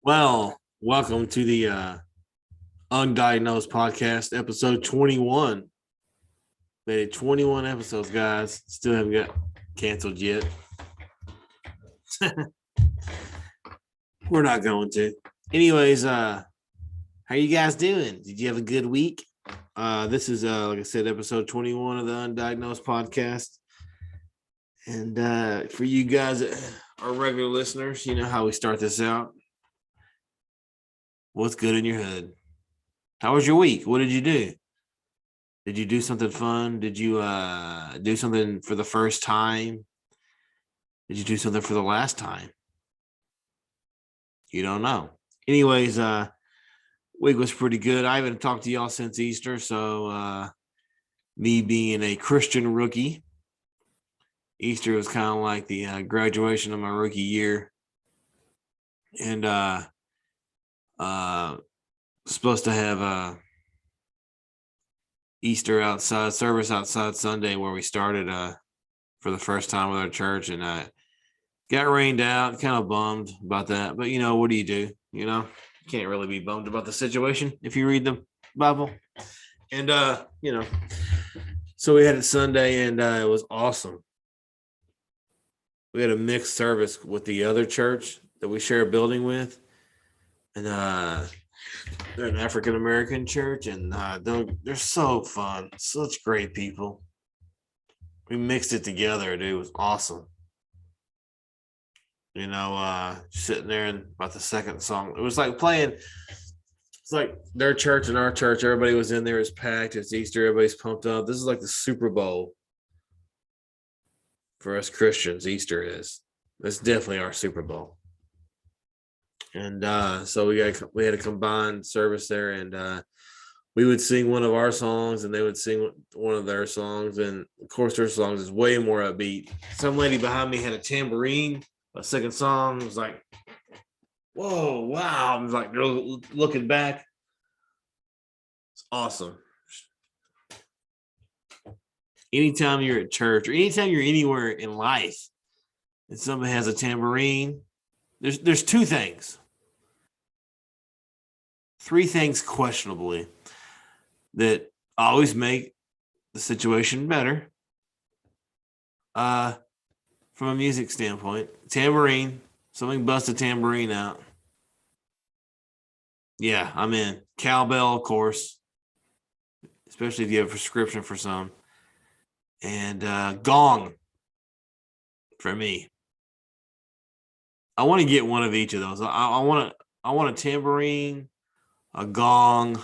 Well, welcome to the Undiagnosed Podcast, episode 21. Made it 21 episodes, guys. Still haven't got canceled yet. We're not going to. Anyways, how you guys doing? Did you have a good week? This is, like I said, episode 21 of the Undiagnosed Podcast. And for you guys that are regular listeners, you know how we start this out. What's good in your hood? How was your week? What did you do? Did you do something fun? Did you do something for the first time? Did you do something for the last time? You don't know. Anyways, week was pretty good. I haven't talked to y'all since Easter, so me being a Christian rookie, Easter was kind of like the graduation of my rookie year. And supposed to have Easter outside service outside Sunday where we started for the first time with our church, and got rained out. Kind of bummed about that, but what do? You can't really be bummed about the situation if you read the Bible. And so we had it Sunday, and it was awesome. We had a mixed service with the other church that we share a building with, and they're an African American church, and they're so fun, such great people. We mixed it together, dude. It was awesome. Sitting there and about the second song, it was like playing. It's like their church and our church. Everybody was in there. It's packed. It's Easter. Everybody's pumped up. This is like the Super Bowl for us Christians. Easter is. That's definitely our Super Bowl. And so we had a combined service there, and we would sing one of our songs, and they would sing one of their songs, and of course their songs is way more upbeat. Some lady behind me had a tambourine. A second song was like, "Whoa, wow!" I was like looking back. It's awesome. Anytime you're at church or anytime you're anywhere in life, and somebody has a tambourine, there's two things. Three things questionably that always make the situation better. From a music standpoint, tambourine, something bust a tambourine out. Yeah, I'm in. Cowbell, of course, especially if you have a prescription for some. And gong for me. I want to get one of each of those. I want a tambourine, a gong,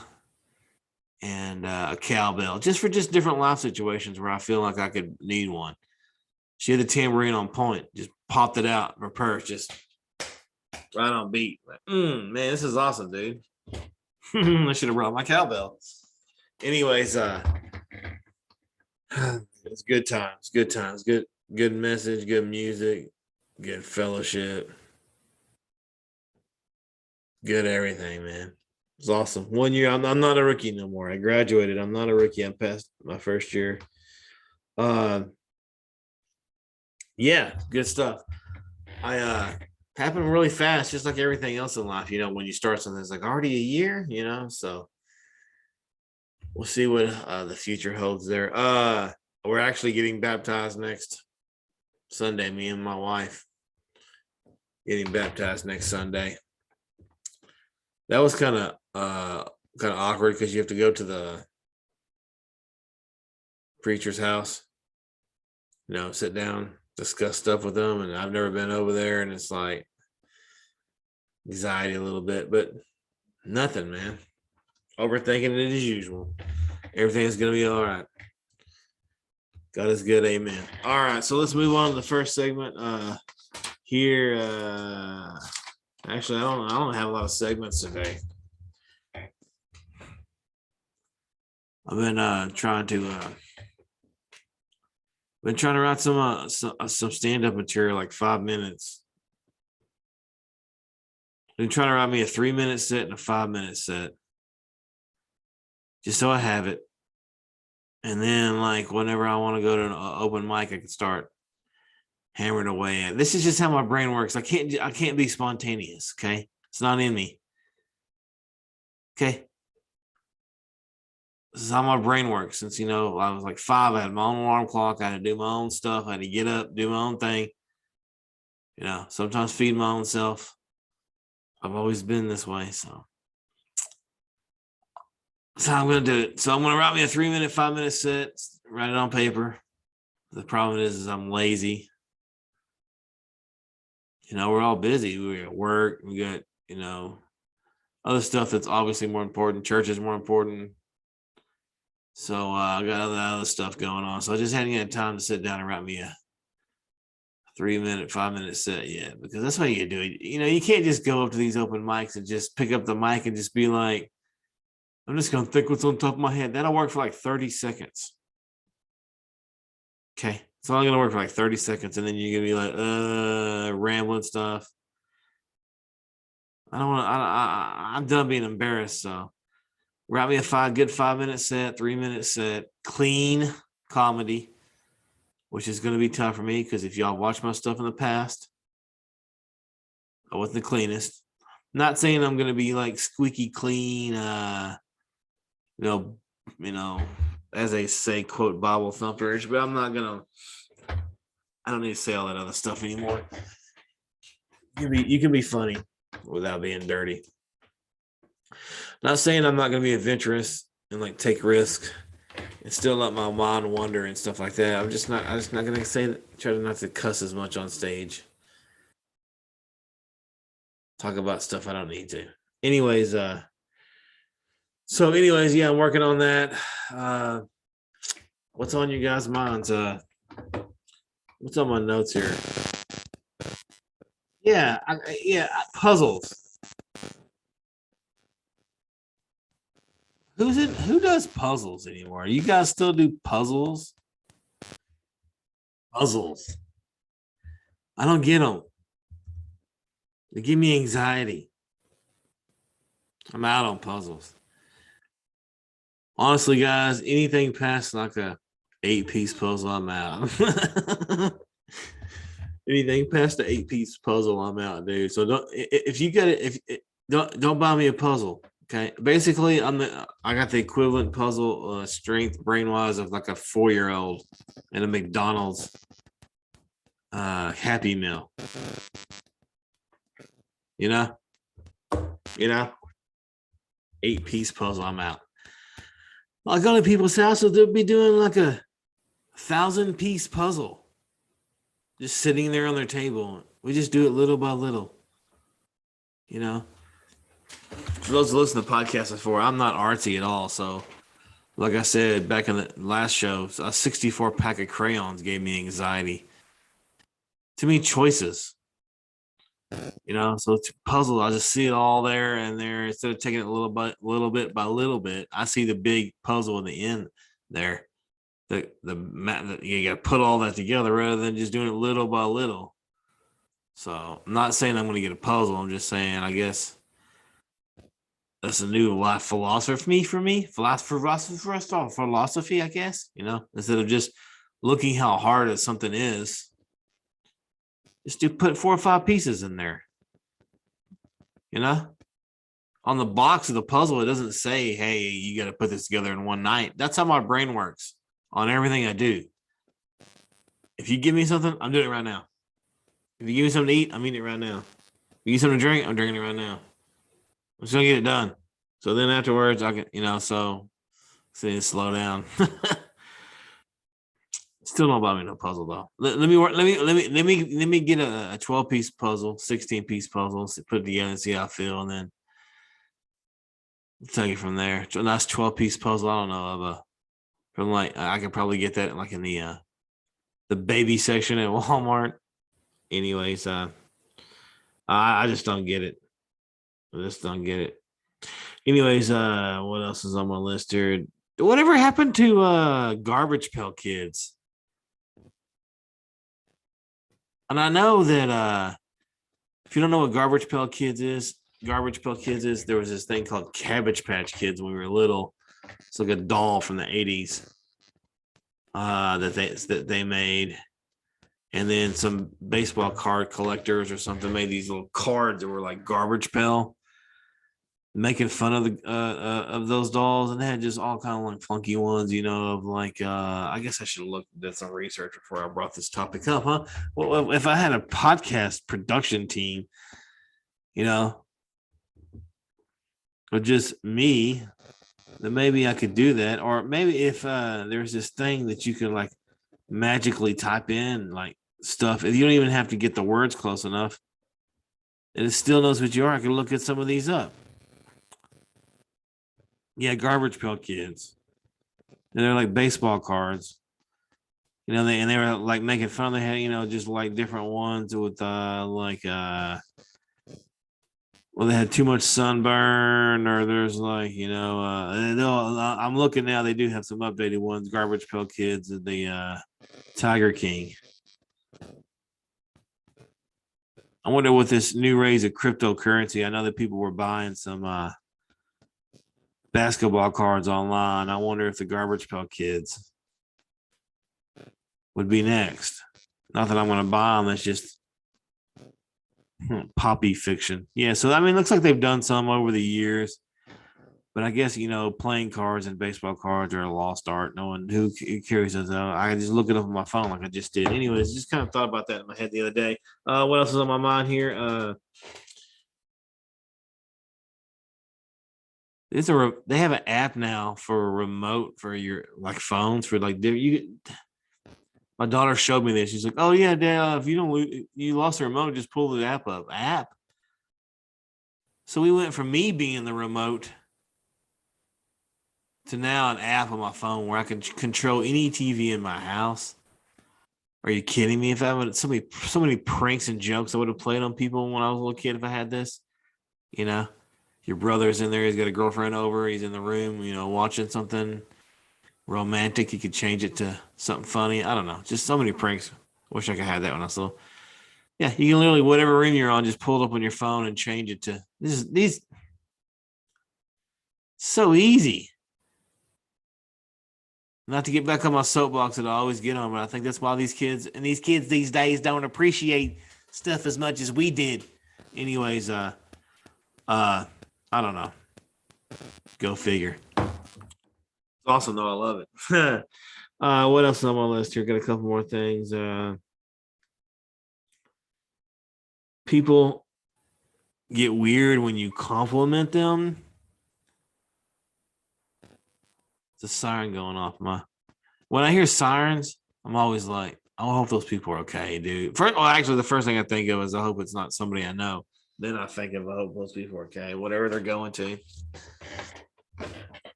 and a cowbell, just for different life situations where I feel like I could need one. She had the tambourine on point, just popped it out of her purse, just right on beat. Man, this is awesome, dude. I should have brought my cowbell. Anyways, it's good times, good message, good music, good fellowship, good everything, man. It's awesome. 1 year, I'm not a rookie no more. I graduated. I'm not a rookie. I'm past my first year. Yeah, good stuff. I happened really fast, just like everything else in life. When you start something, it's like already a year. So we'll see what the future holds there. We're actually getting baptized next Sunday. Me and my wife getting baptized next Sunday. That was kind of awkward because you have to go to the preacher's house, sit down, discuss stuff with them, and I've never been over there, and it's like anxiety a little bit, but nothing, man. Overthinking it as usual. Everything's gonna be all right. God is good, amen. All right, so let's move on to the first segment here. Actually, I don't have a lot of segments today. I've been trying to write some stand-up material, like 5 minutes. I've been trying to write me a 3-minute set and a 5-minute set, just so I have it. And then, like, whenever I want to go to an open mic, I can start hammering away at. This is just how my brain works. I can't be spontaneous. Okay, It's not in me. Okay. This is how my brain works. Since, I was like 5, I had my own alarm clock. I had to do my own stuff. I had to get up, do my own thing. Sometimes feed my own self. I've always been this way. So that's how I'm going to do it. So I'm going to write me a 3-minute, 5-minute set, write it on paper. The problem is I'm lazy. We're all busy. We got work. We got, other stuff that's obviously more important. Church is more important. So I got other stuff going on. So I just hadn't had time to sit down and write me a 3-minute, 5-minute set yet, because that's what you do. You can't just go up to these open mics and just pick up the mic and just be like, I'm just going to think what's on top of my head. That'll work for like 30 seconds. Okay. It's only going to work for like 30 seconds. And then you're going to be like, rambling stuff. I don't want to, I'm done being embarrassed. So write me a good 5-minute set, 3-minute set, clean comedy, which is going to be tough for me because if y'all watch my stuff in the past, I wasn't the cleanest. Not saying I'm going to be like squeaky clean, as they say, quote, Bible thumperish, but I'm not going to, I don't need to say all that other stuff anymore. You can be funny without being dirty. Not saying I'm not going to be adventurous and like take risks and still let my mind wander and stuff like that. I'm just not going to say that, try not to cuss as much on stage. Talk about stuff I don't need to. Anyways, yeah, I'm working on that. What's on you guys' minds? What's on my notes here? Yeah, puzzles. Who does puzzles anymore? You guys still do puzzles? Puzzles. I don't get them. They give me anxiety. I'm out on puzzles. Honestly, guys, anything past like a 8-piece puzzle, I'm out. Anything past the 8-piece puzzle, I'm out, dude. So don't buy me a puzzle. Okay. Basically, I got the equivalent puzzle strength brain-wise of like a 4-year-old in a McDonald's Happy Meal. 8-piece puzzle, I'm out. I go to people's houses, they'll be doing like a 1,000-piece puzzle. Just sitting there on their table. We just do it little by little. For those who listen to the podcast before, I'm not artsy at all. So, like I said back in the last show, a 64 pack of crayons gave me anxiety. Too many choices. So it's a puzzle. I just see it all there and there. Instead of taking it little bit by little bit, I see the big puzzle in the end there. You got to put all that together rather than just doing it little by little. So I'm not saying I'm going to get a puzzle. I'm just saying, I guess that's a new life philosophy for me. Philosophy, I guess, instead of just looking how hard something is, just put 4 or 5 pieces in there. On the box of the puzzle, it doesn't say, hey, you got to put this together in one night. That's how my brain works on everything I do. If you give me something, I'm doing it right now. If you give me something to eat, I'm eating it right now. If you give me something to drink, I'm drinking it right now. I'm just going to get it done. So then afterwards, I can, so slow down. Still don't buy me no puzzle though. Let me get a 12-piece puzzle, 16-piece puzzle, put it together and see how I feel, and then take it from there. A nice 12-piece puzzle. I don't know from like I could probably get that like in the baby section at Walmart. Anyways, I just don't get it. Anyways, what else is on my list here? Whatever happened to Garbage Pail Kids? And I know that if you don't know what Garbage Pail Kids is, there was this thing called Cabbage Patch Kids when we were little. It's like a doll from the 80s that they made. And then some baseball card collectors or something made these little cards that were like Garbage Pail, making fun of the of those dolls, and they had just all kind of like funky ones, of like I guess I should have looked at some research before I brought this topic up, huh? Well, if I had a podcast production team, you know, or just me, then maybe I could do that. Or maybe if there's this thing that you could like magically type in like stuff, you don't even have to get the words close enough, and it still knows what you are. I can look at some of these up. Yeah, Garbage Pail Kids. And they're like baseball cards. They were like making fun. They had, just like different ones with well, they had too much sunburn, or there's like, I'm looking now, they do have some updated ones. Garbage Pail Kids, the Tiger King. I wonder what this new raise of cryptocurrency. I know that people were buying some basketball cards online. I wonder if the Garbage Pail Kids would be next. Not that I'm going to buy them. That's just poppy fiction. Yeah. So, it looks like they've done some over the years. But I guess, playing cards and baseball cards are a lost art. No one who carries those out. I can just look it up on my phone like I just did. Anyways, just kind of thought about that in my head the other day. What else is on my mind here? They have an app now for a remote for your like phones for like my daughter showed me this. She's like, "Oh yeah, Dad, if you lost the remote, just pull the app up." App. So we went from me being the remote to now an app on my phone where I can control any TV in my house. Are you kidding me? If I would so many pranks and jokes I would have played on people when I was a little kid if I had this, your brother's in there, he's got a girlfriend over, he's in the room, watching something romantic, you could change it to something funny. I don't know, just so many pranks. Wish I could have that when I was little. Yeah, you can literally whatever room you're on, just pull it up on your phone and change it to these. So easy. Not to get back on my soapbox that I always get on, but I think that's why these kids these days don't appreciate stuff as much as we did. Anyways, I don't know. Go figure. It's awesome though. I love it. What else is on my list here? Got a couple more things. People get weird when you compliment them. It's a siren going off. When I hear sirens, I'm always like, I hope those people are okay, dude. Actually, the first thing I think of is I hope it's not somebody I know. Then I think of I hope those people are okay, whatever they're going to.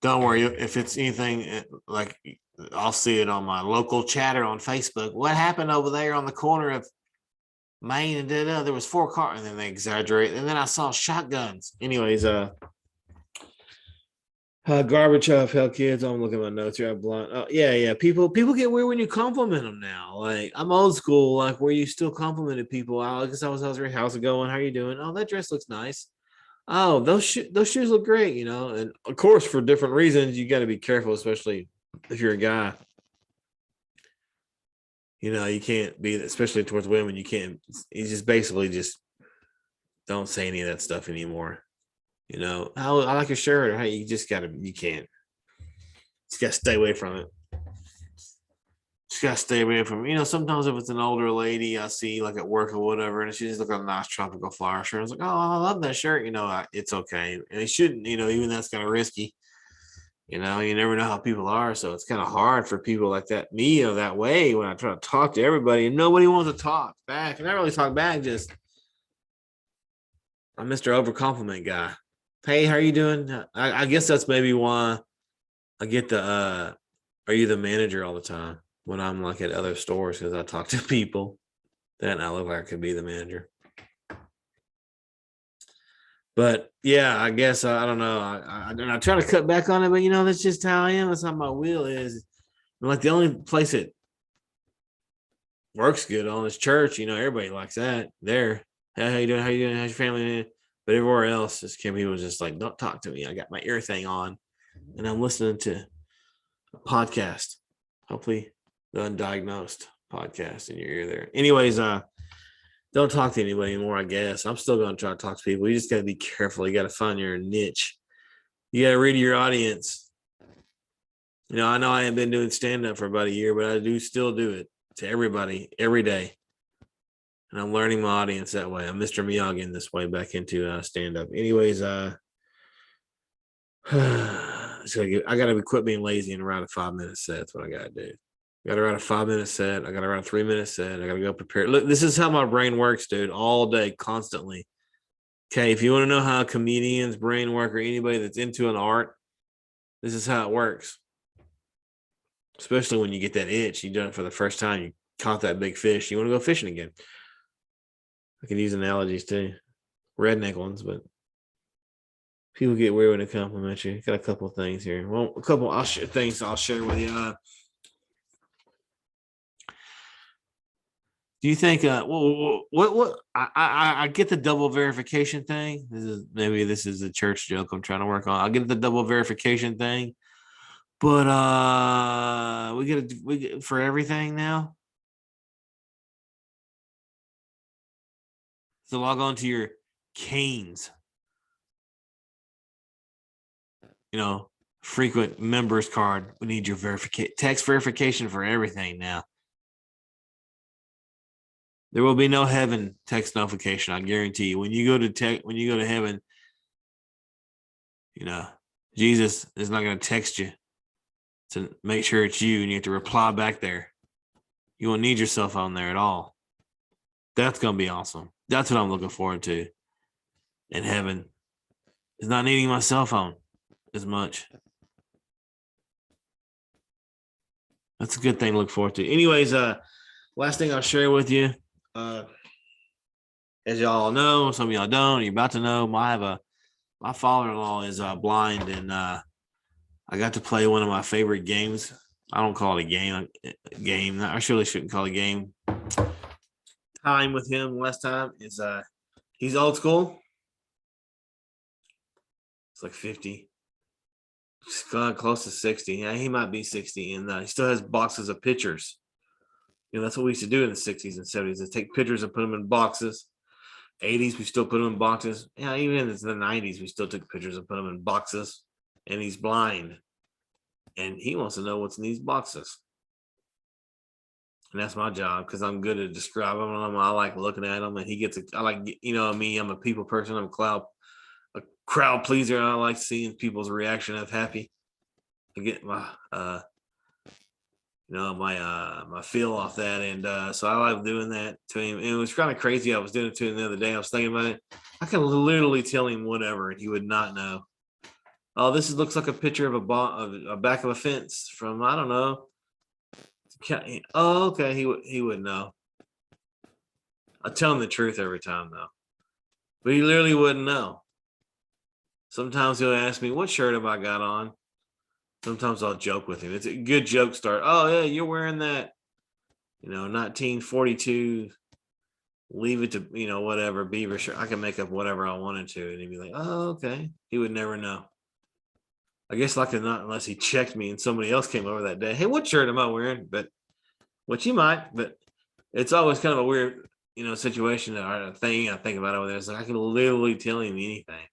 Don't worry if it's anything like I'll see it on my local chatter on Facebook. What happened over there on the corner of Maine and there was 4 cars, and then they exaggerate. And then I saw shotguns. Anyways, Garbage Pail Kids. I'm looking at my notes here. I'm blind. Oh, yeah. People get weird when you compliment them now. Like I'm old school, like where you still complimented people. I guess I was your house going. How are you doing? Oh, that dress looks nice. Oh, those shoes look great. And of course for different reasons you got to be careful, especially if you're a guy. You can't be, especially towards women. You can't. You just basically just don't say any of that stuff anymore. How I like your shirt, or hey, you can't. Just gotta stay away from it. Just gotta stay away from it. Sometimes if it's an older lady I see like at work or whatever, and she just look like a nice tropical flower shirt, I was like, oh, I love that shirt. It's okay, and it shouldn't. Even that's kind of risky. You never know how people are, so it's kind of hard for people like that. Me, that way when I try to talk to everybody, and nobody wants to talk back, and I really talk back. Just I'm Mr. Over Compliment guy. Hey, how are you doing? I guess that's maybe why I get the are you the manager all the time when I'm like at other stores, because I talk to people that I look like I could be the manager. But yeah, I guess I don't know. I try to cut back on it, but that's just how I am. That's how my will is. Like the only place that works good on is church. Everybody likes that. There. Hey, how you doing? How you doing? How's your family? But everywhere else, people was just like, don't talk to me. I got my ear thing on and I'm listening to a podcast. Hopefully the Undiagnosed podcast in your ear there. Anyways, don't talk to anybody anymore, I guess. I'm still going to try to talk to people. You just got to be careful. You got to find your niche. You got to read your audience. You know I haven't been doing stand-up for about a year, but I do still do it to everybody every day. And I'm learning my audience that way. I'm Mr. Miyagi this way back into stand-up. Anyways, so I got to quit being lazy and write a 5-minute set. That's what I got to do. I got to write a 5-minute set. I got to write a 3-minute set. I got to go prepare. Look, this is how my brain works, dude, all day, constantly. Okay, if you want to know how a comedian's brain work or anybody that's into an art, this is how it works. Especially when you get that itch, you done it for the first time, you caught that big fish, you want to go fishing again. I can use analogies too, redneck ones, but people get weird when they compliment you. Got a couple of things here. Well, a couple things I'll share with you. Do you think? What? I get the double verification thing. This is a church joke I'm trying to work on. I get the double verification thing, but we get for everything now. So log on to your Canes, frequent members card. We need your text verification for everything now. There will be no heaven text notification. I guarantee you. When you go to heaven, Jesus is not going to text you to make sure it's you, and you have to reply back there. You won't need your cell phone there at all. That's going to be awesome. That's what I'm looking forward to in heaven, is not needing my cell phone as much. That's a good thing to look forward to. Anyways, last thing I'll share with you, as y'all know, some of y'all don't, you're about to know, my father-in-law is blind, and I got to play one of my favorite games. I don't call it a game. I surely shouldn't call it a game. Time with him last time is he's old school. It's like 50. He's close to 60. Yeah, he might be 60, and he still has boxes of pictures. That's what we used to do in the 60s and 70s, is take pictures and put them in boxes. 80s, we still put them in boxes. Yeah, even in the 90s, we still took pictures and put them in boxes. And he's blind, and he wants to know what's in these boxes. And that's my job, because I'm good at describing them. I like looking at them, and he gets. I like, me. I'm a people person. I'm a crowd pleaser. I like seeing people's reaction of happy. I get my my feel off that, and so I like doing that to him. And it was kind of crazy. I was doing it to him the other day. I was thinking about it. I could literally tell him whatever, and he would not know. Oh, looks like a picture of a back of a fence from, I don't know. Oh, okay. He would know. I tell him the truth every time though, but he literally wouldn't know. Sometimes he'll ask me, "What shirt have I got on?" Sometimes I'll joke with him. It's a good joke start. Oh yeah, you're wearing that, 1942. Leave it to whatever Beaver shirt. I can make up whatever I wanted to, and he'd be like, "Oh, okay." He would never know. I guess like not unless he checked me and somebody else came over that day. Hey, what shirt am I wearing? But which you might, but it's always kind of a weird, situation or a thing I think about over there. It's like I can literally tell him anything.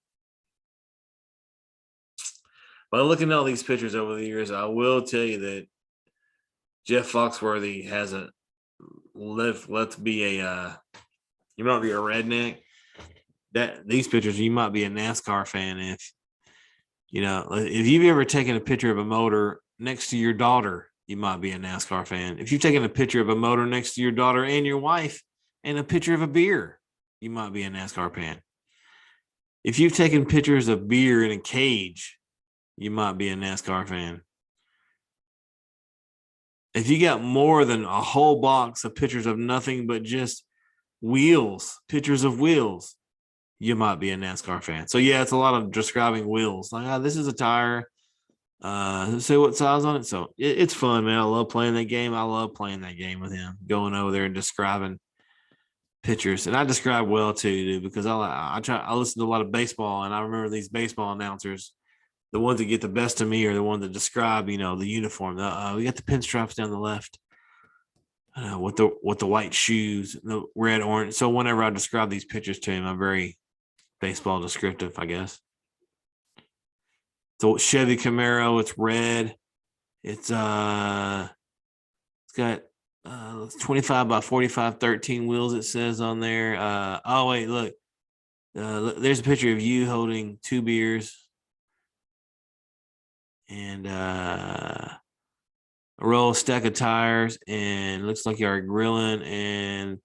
But looking at all these pictures over the years, I will tell you that Jeff Foxworthy has let's be you might be a redneck. That these pictures, you might be a NASCAR fan if you've ever taken a picture of a motor next to your daughter, you might be a NASCAR fan. If you've taken a picture of a motor next to your daughter and your wife and a picture of a beer, you might be a NASCAR fan. If you've taken pictures of beer in a cage, you might be a NASCAR fan. If you got more than a whole box of pictures of nothing but just pictures of wheels, you might be a NASCAR fan. So yeah, it's a lot of describing wheels. Like, this is a tire. Say what size on it. So it's fun, man. I love playing that game. I love playing that game with him, going over there and describing pictures. And I describe well too, dude, because I listen to a lot of baseball, and I remember these baseball announcers. The ones that get the best of me are the ones that describe, the uniform. We got the pinstripes down the left. with the white shoes, the red, orange. So whenever I describe these pictures to him, I'm very baseball descriptive, I guess. So Chevy Camaro, it's red. It's got 25 by 45 13 wheels, it says on there. Oh wait, look. There's a picture of you holding 2 beers and a roll stack of tires, and looks like you are grilling, and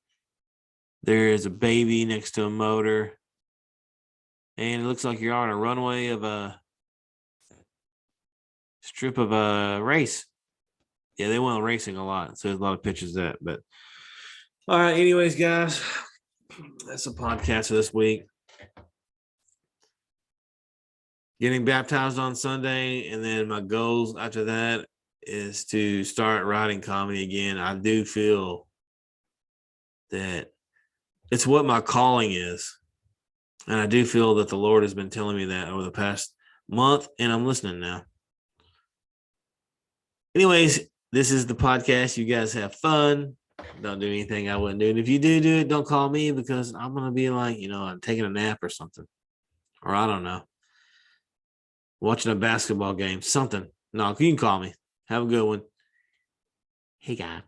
there's a baby next to a motor, and it looks like you're on a runway of a strip of a race. Yeah, they went racing a lot, so there's a lot of pictures of that. But all right, anyways, guys, that's a podcast for this week. Getting baptized on Sunday, and then my goals after that is to start writing comedy again. I do feel that it's what my calling is. And I do feel that the Lord has been telling me that over the past month, and I'm listening now. Anyways, this is the podcast. You guys have fun. Don't do anything I wouldn't do. And if you do it, don't call me, because I'm going to be like, I'm taking a nap or something. Or I don't know. Watching a basketball game, something. No, you can call me. Have a good one. Hey, guys.